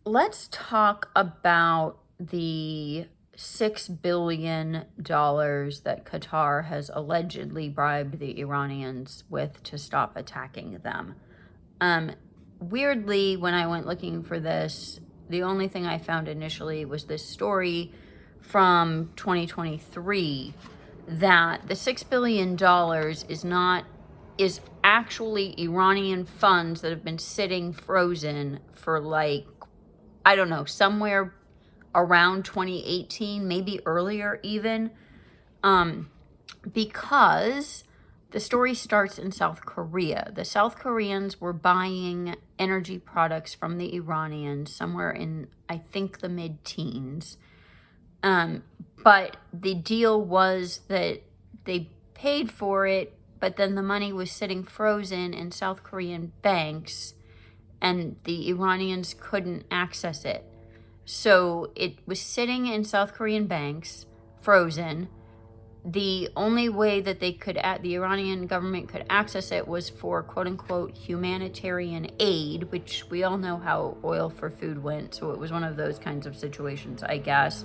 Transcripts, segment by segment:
let's talk about the $6 billion that Qatar has allegedly bribed the Iranians with to stop attacking them. Um, Weirdly, when I went looking for this, the only thing I found initially was this story from 2023 that the $6 billion is actually Iranian funds that have been sitting frozen for I don't know, somewhere around 2018, maybe earlier even, because the story starts in South Korea. The South Koreans were buying energy products from the Iranians somewhere in, I think, the mid-teens. But the deal was that they paid for it, but then the money was sitting frozen in South Korean banks, and the Iranians couldn't access it. So it was sitting in South Korean banks, frozen. The only way that the Iranian government could access it was for quote unquote humanitarian aid, which we all know how oil for food went. So it was one of those kinds of situations, I guess.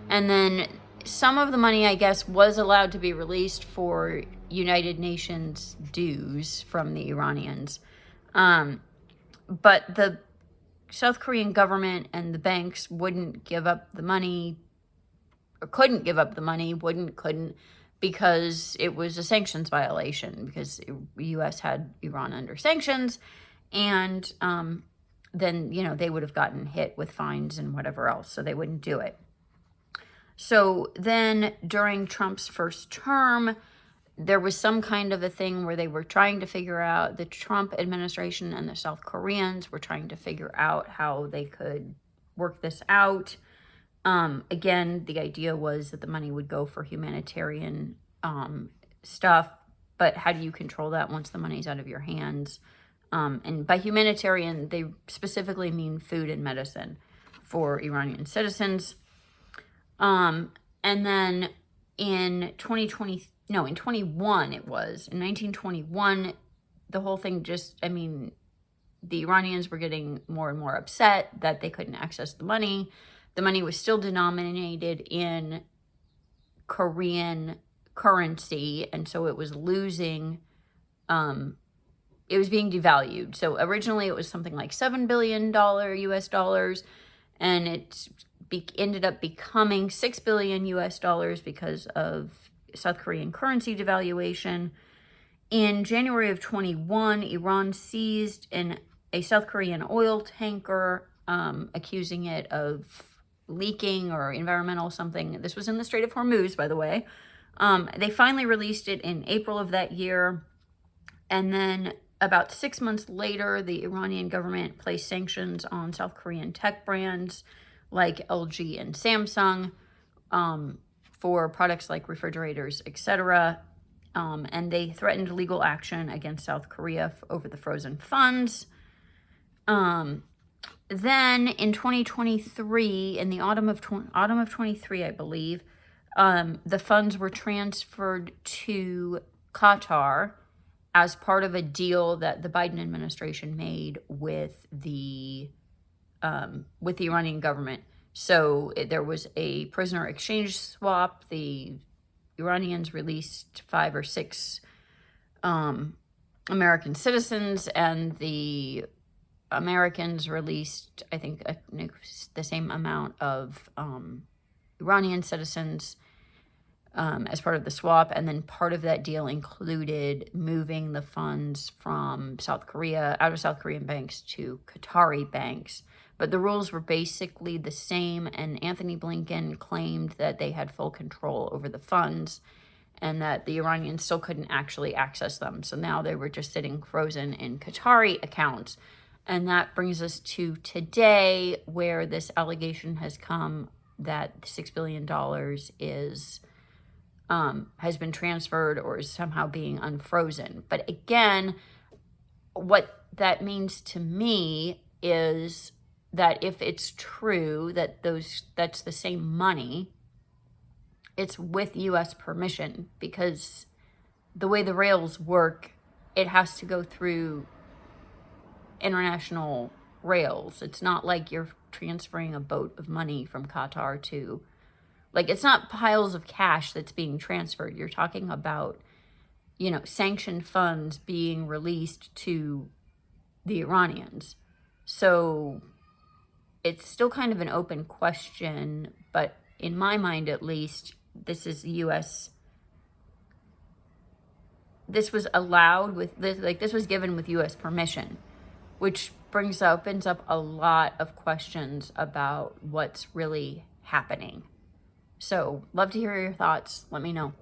And then some of the money, I guess, was allowed to be released for United Nations dues from the Iranians. But the South Korean government and the banks wouldn't give up the money, or couldn't give up the money, couldn't, because it was a sanctions violation, because the U.S. had Iran under sanctions, and then, they would have gotten hit with fines and whatever else, so they wouldn't do it. So then during Trump's first term, there was some kind of a thing where they were trying to figure out, the Trump administration and the South Koreans were trying to figure out how they could work this out. Again, the idea was that the money would go for humanitarian stuff, but how do you control that once the money's out of your hands? And by humanitarian, they specifically mean food and medicine for Iranian citizens. And then in 1921, the whole thing the Iranians were getting more and more upset that they couldn't access the money. The money was still denominated in Korean currency, and so it was losing, it was being devalued. So originally it was something like $7 billion US dollars, and it ended up becoming $6 billion US dollars because of South Korean currency devaluation. In January of 21, Iran seized a South Korean oil tanker, accusing it of leaking or environmental something. This was in the Strait of Hormuz, by the way. They finally released it in April of that year. And then about 6 months later, the Iranian government placed sanctions on South Korean tech brands like LG and Samsung, for products like refrigerators, etc. And they threatened legal action against South Korea over the frozen funds. Then in 2023, in the autumn of 23, I believe, the funds were transferred to Qatar as part of a deal that the Biden administration made with the Iranian government. So there was a prisoner exchange swap. The Iranians released 5 or 6 American citizens, and the Americans released, I think, the same amount of Iranian citizens as part of the swap. And then part of that deal included moving the funds from South Korea, out of South Korean banks, to Qatari banks. But the rules were basically the same, and Anthony Blinken claimed that they had full control over the funds and that the Iranians still couldn't actually access them. So now they were just sitting frozen in Qatari accounts. And that brings us to today, where this allegation has come that $6 billion has been transferred or is somehow being unfrozen. But again, what that means to me is that if it's true that that's the same money, it's with U.S. permission, because the way the rails work, it has to go through international rails. It's not like you're transferring a boat of money from Qatar to, like, it's not piles of cash that's being transferred. You're talking about, you know, sanctioned funds being released to the Iranians. So it's still kind of an open question, but in my mind, at least, this is U.S. This was allowed with this, like, this was given with U.S. permission, which opens up a lot of questions about what's really happening. So, love to hear your thoughts. Let me know.